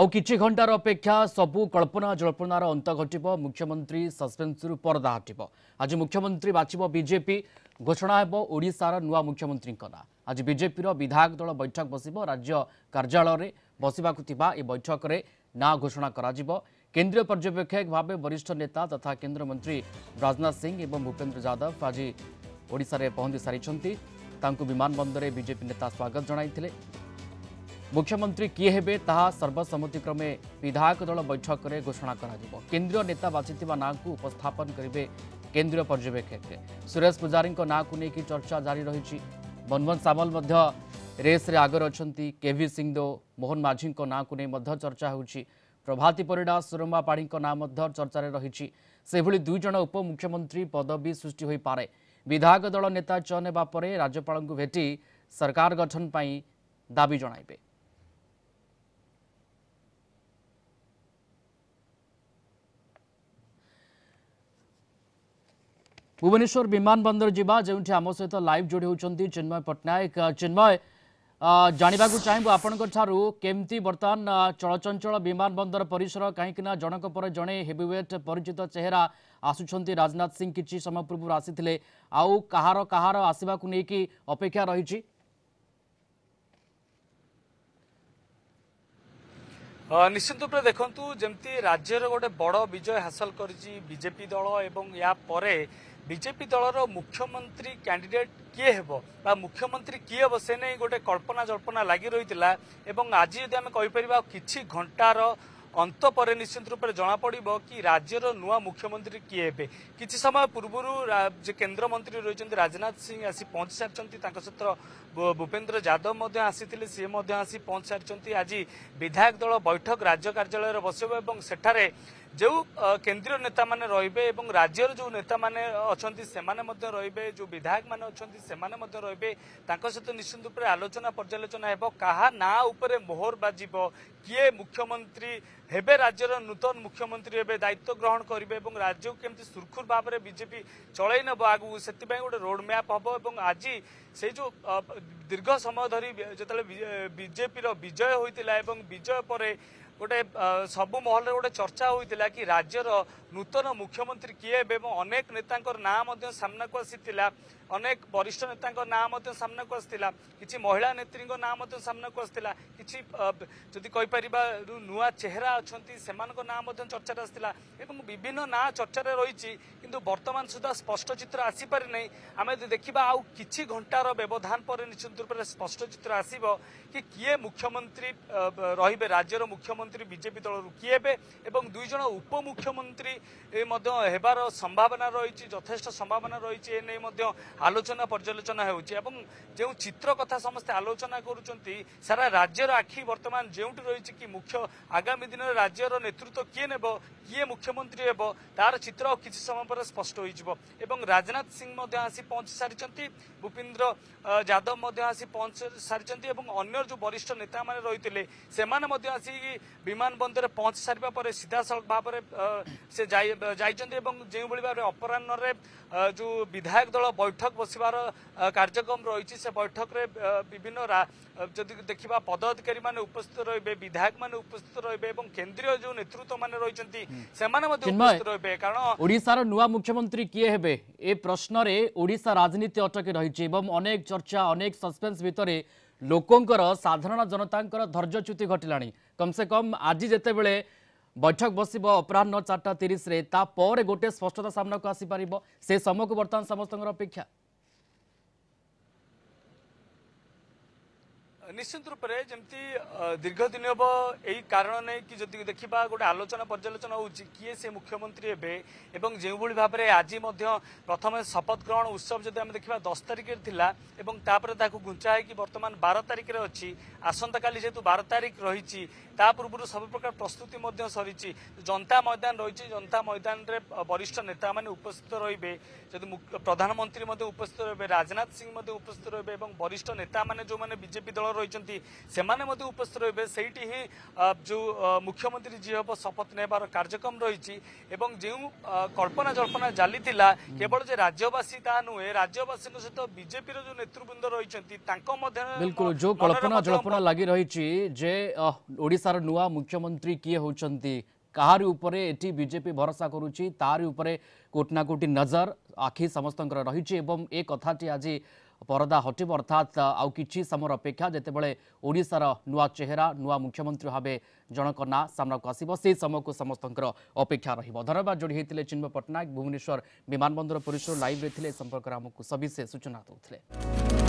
ଆଉ କିଛି ଘଣ୍ଟାର ଅପେକ୍ଷା ସବୁ କଳ୍ପନା ଜଳ୍ପନାର ଅନ୍ତ ଘଟିବ। ମୁଖ୍ୟମନ୍ତ୍ରୀ ସସ୍ପେନ୍ସରୁ ପରଦା ହଟିବ। ଆଜି ମୁଖ୍ୟମନ୍ତ୍ରୀ ବାଛିବ ବିଜେପି। ଘୋଷଣା ହେବ ଓଡ଼ିଶାର ନୂଆ ମୁଖ୍ୟମନ୍ତ୍ରୀଙ୍କ ନାଁ। ଆଜି ବିଜେପିର ବିଧାୟକ ଦଳ ବୈଠକ ବସିବ। ରାଜ୍ୟ କାର୍ଯ୍ୟାଳୟରେ ବସିବାକୁ ଥିବା ଏହି ବୈଠକରେ ନାଁ ଘୋଷଣା କରାଯିବ। କେନ୍ଦ୍ରୀୟ ପର୍ଯ୍ୟବେକ୍ଷକ ଭାବେ ବରିଷ୍ଠ ନେତା ତଥା କେନ୍ଦ୍ରମନ୍ତ୍ରୀ ରାଜନାଥ ସିଂ ଏବଂ ଭୂପେନ୍ଦ୍ର ଯାଦବ ଆଜି ଓଡ଼ିଶାରେ ପହଞ୍ଚି ସାରିଛନ୍ତି। ତାଙ୍କୁ ବିମାନବନ୍ଦରରେ ବିଜେପି ନେତା ସ୍ୱାଗତ ଜଣାଇଥିଲେ। मुख्यमंत्री किए हेबे ताहा सर्वसम्मतिक्रमे विधायक दल बैठक में घोषणा करा। केंद्रीय नेता बाछिथिबा नाँ को उपस्थापन करेंगे केंद्रीय पर्यवेक्षक सुरेश पुजारी नाँ को लेकिन चर्चा जारी रही। मनमोहन सामल रेस रे आगर अच्छा। केवी सिंहदेव मोहन माझी नाँ को नहीं चर्चा होची। प्रभाती परिडा सुरमा पाढ़ी नाँ चर्चा रही। से भली दुई जन उपमुख्यमंत्री पदवी सृष्टि हो पारे। विधायक दल नेता चयन हेबा परे राज्यपाल को भेटी सरकार गठन पई दाबी जणाइबे। भुवनेश्वर विमानबंदर जीवा जो आम सहित लाइव जोड़ी होती चिन्मय पट्टनायक। चिन्मय जानवा चाहबू आपण केमती बर्तमान चलचंचल विमानबंदर परिसर कहीं जनक पर जड़े हेवीवेट परिचित चेहरा आसुंच। राजनाथ सिंह किसी समय पूर्व आसी आउ कहार कहार आसवा नहीं अपेक्षा रही। निश्चित रूप से देखु जमती राज्यर गोटे बड़ विजय हासिल कर बीजेपी दल एवं या परे बीजेपी दलर मुख्यमंत्री कैंडिडेट किए हेबो बा मुख्यमंत्री किए हेबो से नहीं गोटे कल्पना जल्पना लगी रही है। आज जदि आम कहीपर कि घंटार अंत पर निश्चित रूप से जना पड़ कि राज्यर नुआ मुख्यमंत्री किए हेबे। किछि समय पूर्व केंद्र मंत्री रही राजनाथ सिंह आसी पहुंची सारी सहित भूपेन्द्र यादव आसी सी आसी पहुंची सारी। आज विधायक दल बैठक राज्य कार्यालय बस सेठारे जो केंद्रीय नेता माने रहिबे एवं राज्यर जो नेता माने अछंती सेमाने मध्य रहिबे जो विधायक माने अछंती सेमाने मध्य रहिबे तांको सहित निश्चित रूप से आलोचना पर्यालोचना हेबो। काहा ना उपरे मोहर बाजिबो किए मुख्यमंत्री हेबे राज्यर नूतन मुख्यमंत्री हेबे दायित्व ग्रहण करिवे एवं राज्य को केमती सुरखुर भाव में बीजेपी चलै नबो आगु से गोटे रोड मैप हबो। एवं आज से जो दीर्घ समय धरी जतले बीजेपी रो विजय होइतिला एवं विजय परे गोटे सबु महल गोटे चर्चा होता कि राज्यर नूतन मुख्यमंत्री किए एवं अनेक नेता नाम सामना को आसीला। अनेक वरिष्ठ नेता नाम सामना को आसाला। किसी महिला नेत्री नाम सामना को आसाला। किसी जदि कहीपर नुआ चेहरा अच्छा से नाम चर्चा आसाला एवं विभिन्न ना चर्चा रही। किंतु वर्तमान सुधा स्पष्ट चित्र आसीपारि नहीं। आम देखा आउ कि घंटार व्यवधान पर निश्चित रूप से स्पष्ट चित्र आसब कि किए मुख्यमंत्री रहिबे राज्यर मुख्यमंत्री बीजेपी दल किए एवं दुई जन उपमुख्यमंत्री हेबार संभावना रही। यथेष्ट संभावना रही आलोचना पर्यालोचना होउची एवं जो चित्र कथा समस्त आलोचना करुचंती सारा राज्यर आखि वर्तमान जेउटी रही कि मुख्य आगामी दिन राज्यर नेतृत्व किए नेब किए मुख्यमंत्री हेब तार चित्र किसी समय पर स्पष्ट हो। राजनाथ सिंह आसी पहुंची सारी। भूपेन्द्र यादव आसी पहुंची सारी। अन्य जो वरिष्ठ नेता माने रही से आसी विमानबंदर पहुंची सारा पर सीधा सड़क भाव में से जो भाव अपराह्न जो विधायक दल बैठक बसवार कार्यक्रम रही से बैठक में विभिन्न जदि देखा पदाधिकारी माने उपस्थित रहिबे विधायक माने उपस्थित रहिबे एवं केंद्रीय जो नेतृत्व माने रहिचंती सेमाने मध्ये उपस्थित रहिबे। कारण ओडिशार नुआ मुख्यमंत्री किए हेबे ए प्रश्न रे ओडिशा राजनीति अटकी रही एवं अनेक चर्चा अनेक सस्पेंस भितरे लोकंकर साधारण जनतांकर धैर्यच्युति घटिलाणी। कम से कम आज जेतेबेले बैठक बसिब अपराह्न 4:30 रे तापर गोटे स्पष्टता सामना को आसी पारिबो से समय को बर्तमान समस्त अपेक्षा। निश्चित रूप से जमती दीर्घ दिन हम यही कारण नहीं कि जब देखा गोटे आलोचना पर्यालोचना हो किए से मुख्यमंत्री हे एवं जो भाव में आज प्रथम शपथ ग्रहण उत्सव जब आम देखा 10 तारिख तापर घुंचा है कि बर्तमान 12 तारिख रही आसंता काली जेहेतु 12 तारिख रही पूर्व सब प्रकार प्रस्तुति सरी जनता मैदान रही। जनता मैदान रे वरिष्ठ नेता माने उपस्थित रहिबे प्रधानमंत्री उपस्थित रहिबे राजनाथ सिंह उपस्थित रहिबे वरिष्ठ नेता माने जो माने बीजेपी दल रही उपस्थित रहे से ही जो मुख्यमंत्री जी हम शपथ नेबार कार्यक्रम रही जो कल्पना जल्पना जाली केवल जे राज्यवासी ता नुहे राज्यवासी सहित बीजेपी जो नेतृवृंद रही बिल्कुल जो कल्पना जल्पना लगी रही जे ओडिशार नुआ मुख्यमंत्री किए होचंती कहारी उपरे एटी बीजेपी भरोसा करुच्ची तारी उपरे कोटना कोटी नजर आखि समस्त रही एवं ए कथाटी आज परदा हटिब अर्थात आउ किछि समय अपेक्षा जितेबाला ओडिशार नुआ चेहरा नुआ मुख्यमंत्री भाव जनक ना सामना को आसब से समय को समस्त अपेक्षा रहिबो। धन्यवाद जोड़ी होते चिन्मय पट्टनायक भुवनेश्वर विमानबंदर परिसर लाइव रे थिले संपर्क आमको सविशेष सूचना देउथिले।